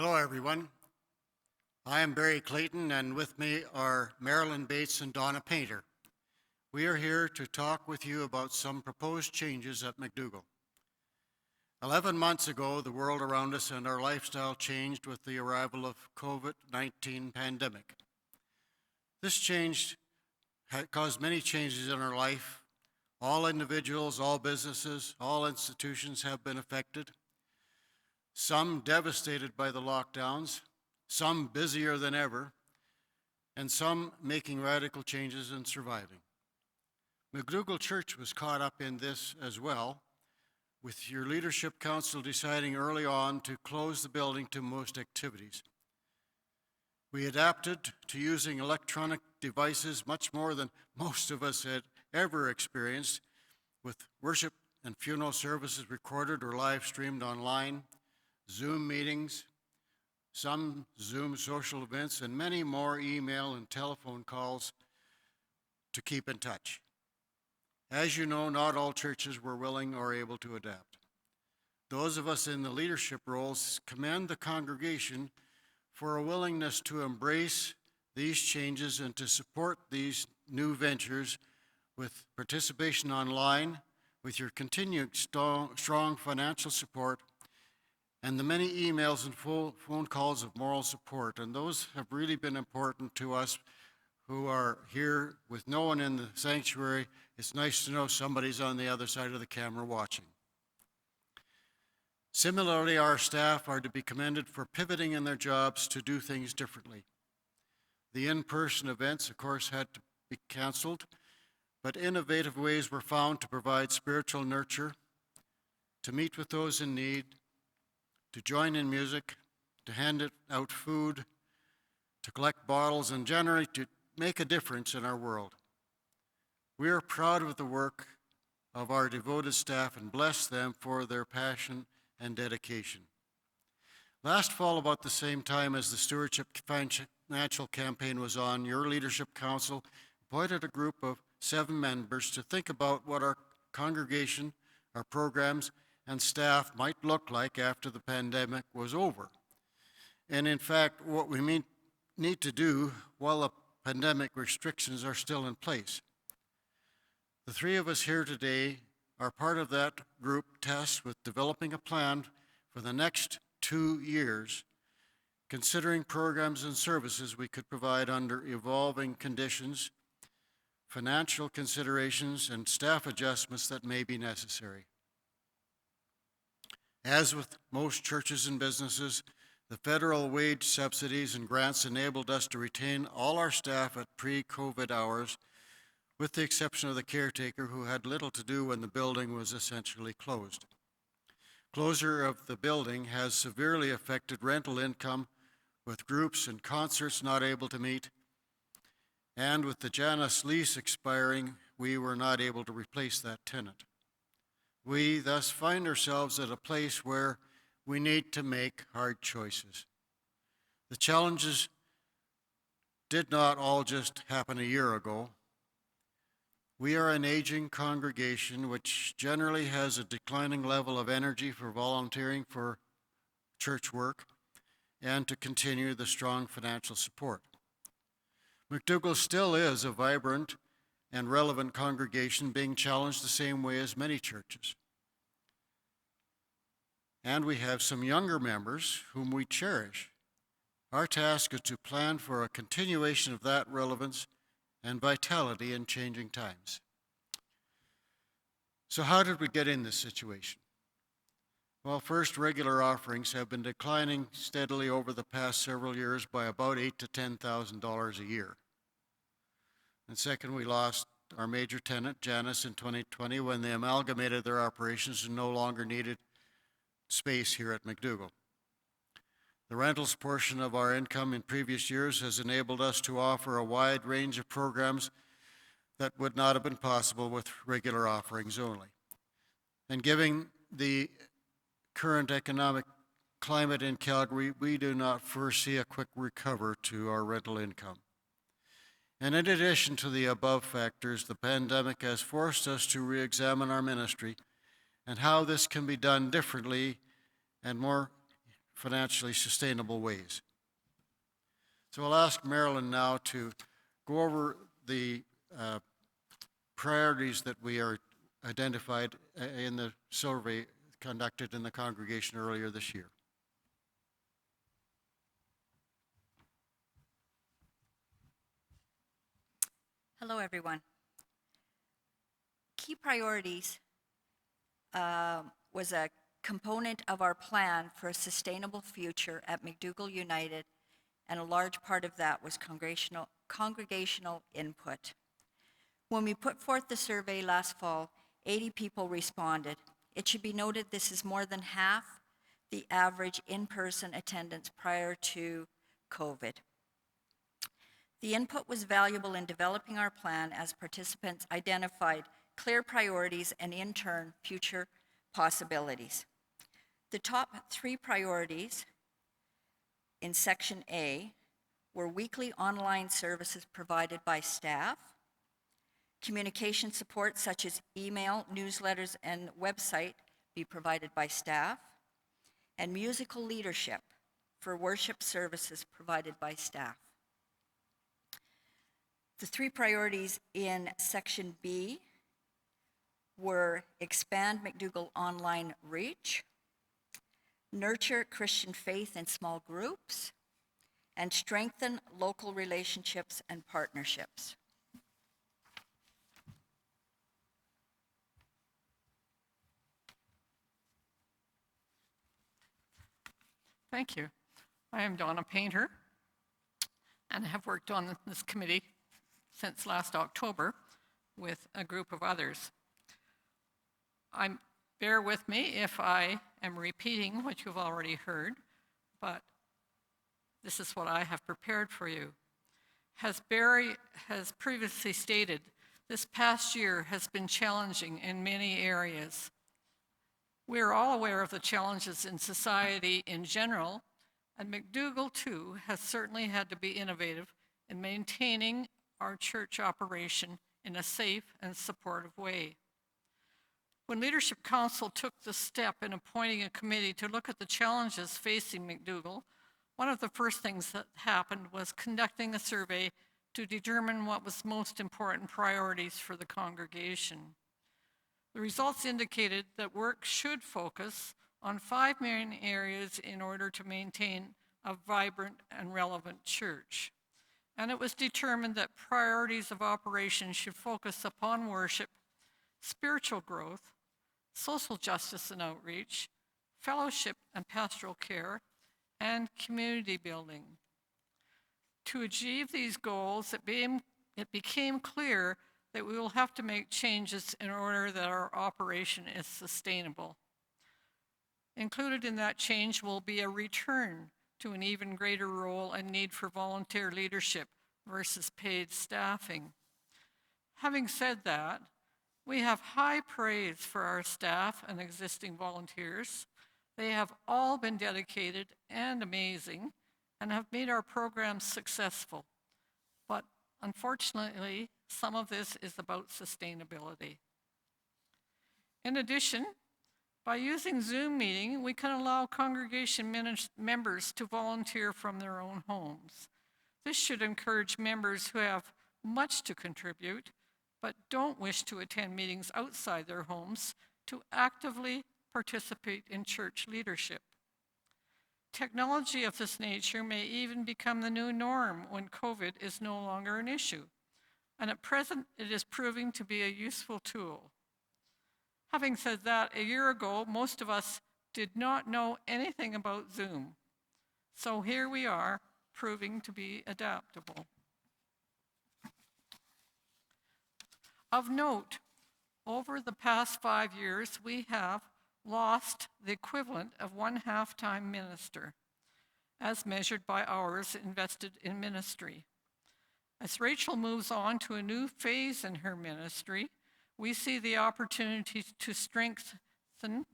Hello, everyone. I am Barry Clayton, and with me are Marilyn Bates and Donna Painter. We are here to talk with you about some proposed changes at McDougall. 11 months ago, the world around us and our lifestyle changed with the arrival of COVID-19 pandemic. This change caused many changes in our life. All individuals, all businesses, all institutions have been affected. Some devastated by the lockdowns, some busier than ever, and some making radical changes and surviving. McDougall Church was caught up in this as well, with your leadership council deciding early on to close the building to most activities. We adapted to using electronic devices much more than most of us had ever experienced, with worship and funeral services recorded or live streamed online, Zoom meetings, some Zoom social events, and many more email and telephone calls to keep in touch. As you know, not all churches were willing or able to adapt. Those of us in the leadership roles commend the congregation for a willingness to embrace these changes and to support these new ventures with participation online, with your continued strong financial support, and the many emails and phone calls of moral support. And those have really been important to us who are here with no one in the sanctuary. It's nice to know somebody's on the other side of the camera watching. Similarly, our staff are to be commended for pivoting in their jobs to do things differently. The in-person events, of course, had to be canceled, but innovative ways were found to provide spiritual nurture, to meet with those in need, to join in music, to hand out food, to collect bottles, and generally to make a difference in our world. We are proud of the work of our devoted staff and bless them for their passion and dedication. Last fall, about the same time as the Stewardship Financial Campaign was on, your leadership council appointed a group of 7 members to think about what our congregation, our programs, and staff might look like after the pandemic was over. And in fact, what we need to do while the pandemic restrictions are still in place. The 3 of us here today are part of that group tasked with developing a plan for the next 2 years, considering programs and services we could provide under evolving conditions, financial considerations, and staff adjustments that may be necessary. As with most churches and businesses, the federal wage subsidies and grants enabled us to retain all our staff at pre-COVID hours, with the exception of the caretaker who had little to do when the building was essentially closed. Closure of the building has severely affected rental income, with groups and concerts not able to meet, and with the Janus lease expiring, we were not able to replace that tenant. We thus find ourselves at a place where we need to make hard choices. The challenges did not all just happen a year ago. We are an aging congregation which generally has a declining level of energy for volunteering for church work and to continue the strong financial support. McDougall still is a vibrant and relevant congregation, being challenged the same way as many churches. And we have some younger members whom we cherish. Our task is to plan for a continuation of that relevance and vitality in changing times. So how did we get in this situation? Well, first, regular offerings have been declining steadily over the past several years by about $8,000 to $10,000 a year. And second, we lost our major tenant, Janus, in 2020 when they amalgamated their operations and no longer needed space here at McDougall. The rentals portion of our income in previous years has enabled us to offer a wide range of programs that would not have been possible with regular offerings only. And given the current economic climate in Calgary, we do not foresee a quick recovery to our rental income. And in addition to the above factors, the pandemic has forced us to re-examine our ministry and how this can be done differently and more financially sustainable ways. So I'll ask Marilyn now to go over the priorities that we are identified in the survey conducted in the congregation earlier this year. Hello, everyone. Key priorities was a component of our plan for a sustainable future at McDougall United, and a large part of that was congregational input. When we put forth the survey last fall, 80 people responded. It should be noted this is more than half the average in-person attendance prior to COVID. The input was valuable in developing our plan as participants identified clear priorities and, in turn, future possibilities. The top 3 priorities in Section A were weekly online services provided by staff, communication support such as email, newsletters, and website be provided by staff, and musical leadership for worship services provided by staff. The 3 priorities in Section B were expand McDougall online reach, nurture Christian faith in small groups, and strengthen local relationships and partnerships. Thank you. I am Donna Painter, and I have worked on this committee since last October with a group of others. Bear with me if I am repeating what you've already heard, but this is what I have prepared for you. As Barry has previously stated, this past year has been challenging in many areas. We are all aware of the challenges in society in general, and McDougall too has certainly had to be innovative in maintaining our church operation in a safe and supportive way. When Leadership Council took the step in appointing a committee to look at the challenges facing McDougall, one of the first things that happened was conducting a survey to determine what was most important priorities for the congregation. The results indicated that work should focus on 5 main areas in order to maintain a vibrant and relevant church. And it was determined that priorities of operation should focus upon worship, spiritual growth, social justice and outreach, fellowship and pastoral care, and community building. To achieve these goals, it became clear that we will have to make changes in order that our operation is sustainable. Included in that change will be a return to an even greater role and need for volunteer leadership versus paid staffing. Having said that, we have high praise for our staff and existing volunteers. They have all been dedicated and amazing and have made our programs successful. But unfortunately, some of this is about sustainability. In addition, by using Zoom meeting, we can allow congregation members to volunteer from their own homes. This should encourage members who have much to contribute but don't wish to attend meetings outside their homes to actively participate in church leadership. Technology of this nature may even become the new norm when COVID is no longer an issue, and at present it is proving to be a useful tool. Having said that, a year ago, most of us did not know anything about Zoom. So here we are, proving to be adaptable. Of note, over the past 5 years, we have lost the equivalent of 1 half-time minister, as measured by hours invested in ministry. As Rachel moves on to a new phase in her ministry, we see the opportunity to strengthen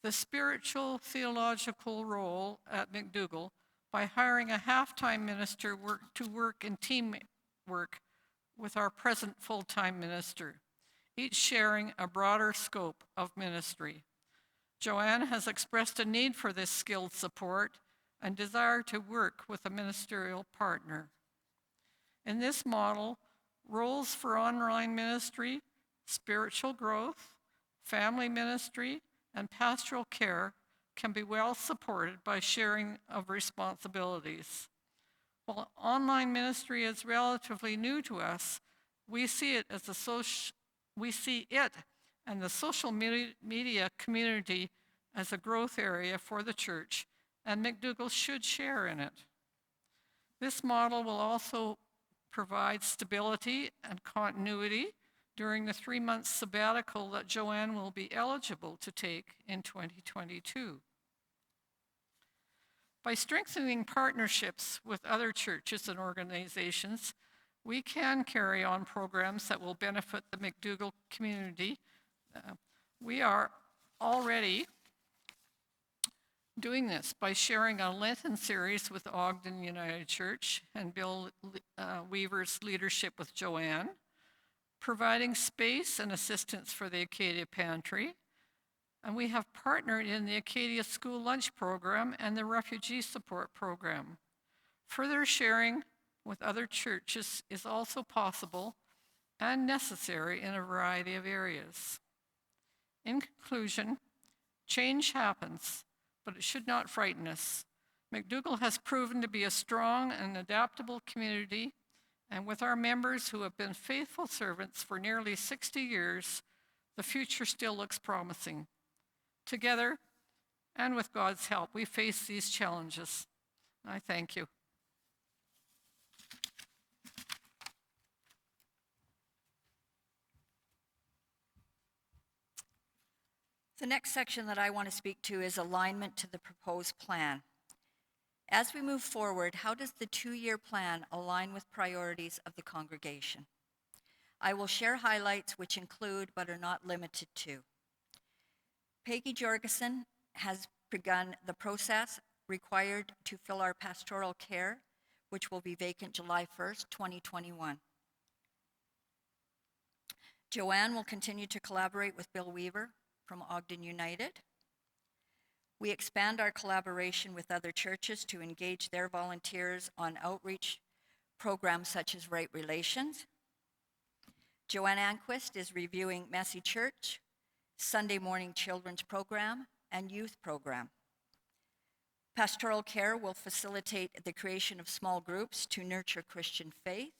the spiritual theological role at McDougall by hiring a half-time minister to work in teamwork with our present full-time minister, each sharing a broader scope of ministry. Joanne has expressed a need for this skilled support and desire to work with a ministerial partner. In this model, roles for online ministry, spiritual growth, family ministry, and pastoral care can be well supported by sharing of responsibilities. While online ministry is relatively new to us, we see it and the social media community as a growth area for the church, and McDougall should share in it. This model will also provide stability and continuity during the 3-month sabbatical that Joanne will be eligible to take in 2022. By strengthening partnerships with other churches and organizations, we can carry on programs that will benefit the McDougall community. We are already doing this by sharing a Lenten series with Ogden United Church and Bill Weaver's leadership with Joanne, providing space and assistance for the Acadia Pantry, and we have partnered in the Acadia School Lunch Program and the Refugee Support Program. Further sharing with other churches is also possible and necessary in a variety of areas. In conclusion, change happens, but it should not frighten us. McDougall has proven to be a strong and adaptable community, and with our members who have been faithful servants for nearly 60 years, the future still looks promising. Together, and with God's help, we face these challenges. I thank you. The next section that I want to speak to is alignment to the proposed plan. As we move forward, how does the 2-year plan align with priorities of the congregation? I will share highlights which include but are not limited to. Peggy Jorgensen has begun the process required to fill our pastoral care, which will be vacant July 1st, 2021. Joanne will continue to collaborate with Bill Weaver from Ogden United. We expand our collaboration with other churches to engage their volunteers on outreach programs such as Right Relations. Joanne Anquist is reviewing Messy Church, Sunday morning children's program, and youth program. Pastoral care will facilitate the creation of small groups to nurture Christian faith.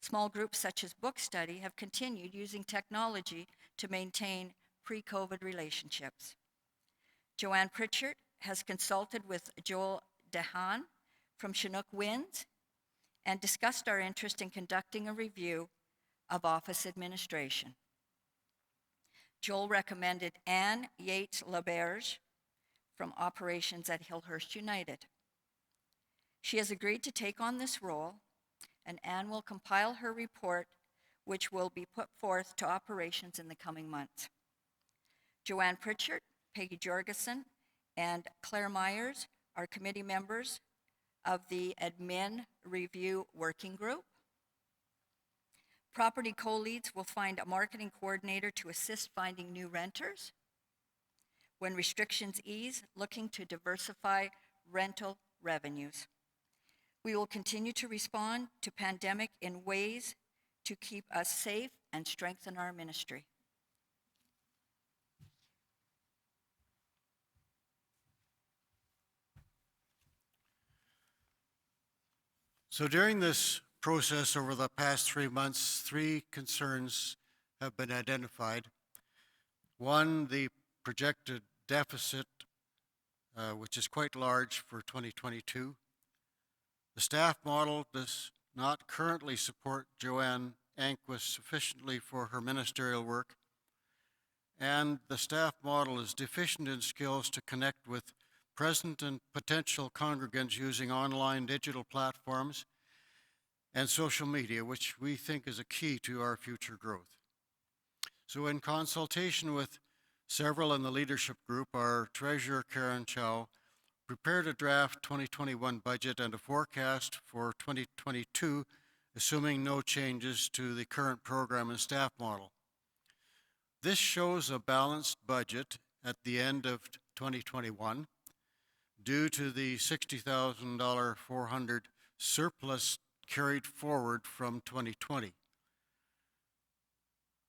Small groups such as book study have continued using technology to maintain pre-COVID relationships. Joanne Pritchard has consulted with Joel DeHaan from Chinook Winds and discussed our interest in conducting a review of office administration. Joel recommended Anne Yates-Laberge from operations at Hillhurst United. She has agreed to take on this role, and Anne will compile her report, which will be put forth to operations in the coming months. Joanne Pritchard, Peggy Jorgensen, and Claire Myers are committee members of the Admin Review Working Group. Property co-leads will find a marketing coordinator to assist finding new renters. When restrictions ease, looking to diversify rental revenues. We will continue to respond to pandemic in ways to keep us safe and strengthen our ministry. So during this process over the past 3 months, 3 concerns have been identified. One, the projected deficit, which is quite large for 2022. The staff model does not currently support Joanne Anquist sufficiently for her ministerial work, and the staff model is deficient in skills to connect with present and potential congregants using online digital platforms and social media, which we think is a key to our future growth. So in consultation with several in the leadership group, our treasurer, Karen Chow, prepared a draft 2021 budget and a forecast for 2022, assuming no changes to the current program and staff model. This shows a balanced budget at the end of 2021 due to the $60,000 400 surplus carried forward from 2020.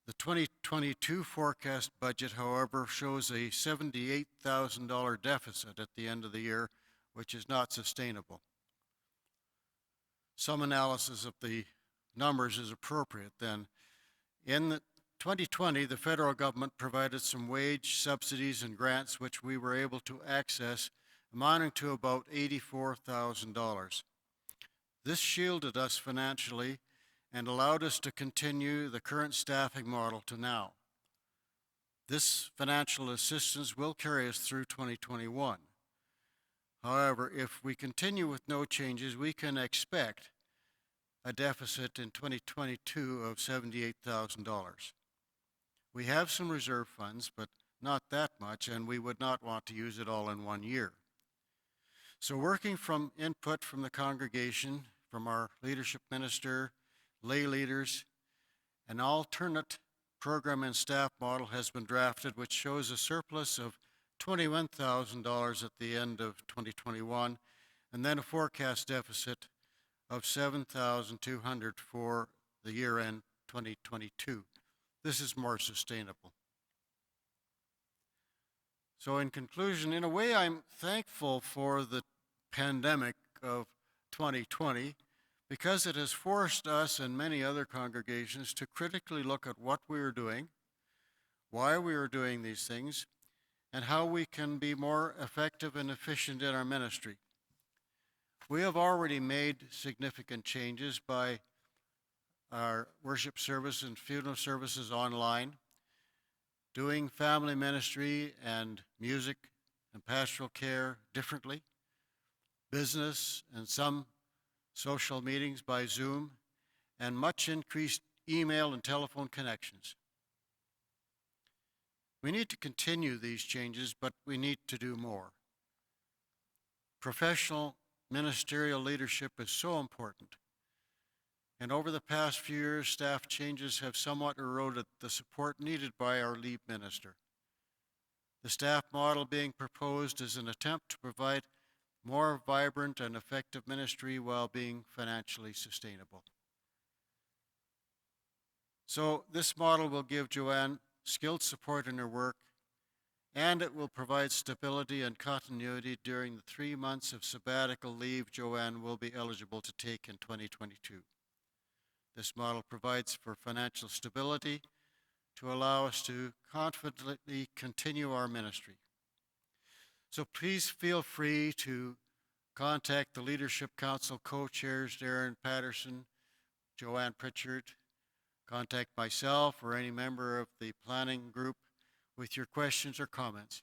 The 2022 forecast budget, however, shows a $78,000 deficit at the end of the year, which is not sustainable. Some analysis of the numbers is appropriate then. In 2020, the federal government provided some wage subsidies and grants which we were able to access, amounting to about $84,000. This shielded us financially and allowed us to continue the current staffing model to now. This financial assistance will carry us through 2021. However, if we continue with no changes, we can expect a deficit in 2022 of $78,000. We have some reserve funds, but not that much, and we would not want to use it all in one year. So working from input from the congregation, from our leadership minister, lay leaders, an alternate program and staff model has been drafted, which shows a surplus of $21,000 at the end of 2021, and then a forecast deficit of $7,200 for the year end 2022. This is more sustainable. So in conclusion, in a way, I'm thankful for the pandemic of 2020 because it has forced us and many other congregations to critically look at what we are doing, why we are doing these things, and how we can be more effective and efficient in our ministry. We have already made significant changes by our worship service and funeral services online, doing family ministry and music and pastoral care differently, business and some social meetings by Zoom, and much increased email and telephone connections. We need to continue these changes, but we need to do more. Professional ministerial leadership is so important. And over the past few years, staff changes have somewhat eroded the support needed by our lead minister. The staff model being proposed is an attempt to provide more vibrant and effective ministry while being financially sustainable. So this model will give Joanne skilled support in her work, and it will provide stability and continuity during the 3 months of sabbatical leave Joanne will be eligible to take in 2022. This model provides for financial stability to allow us to confidently continue our ministry. So please feel free to contact the Leadership Council co-chairs Darren Patterson, Joanne Pritchard, contact myself or any member of the planning group with your questions or comments.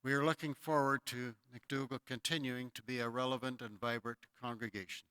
We are looking forward to McDougall continuing to be a relevant and vibrant congregation.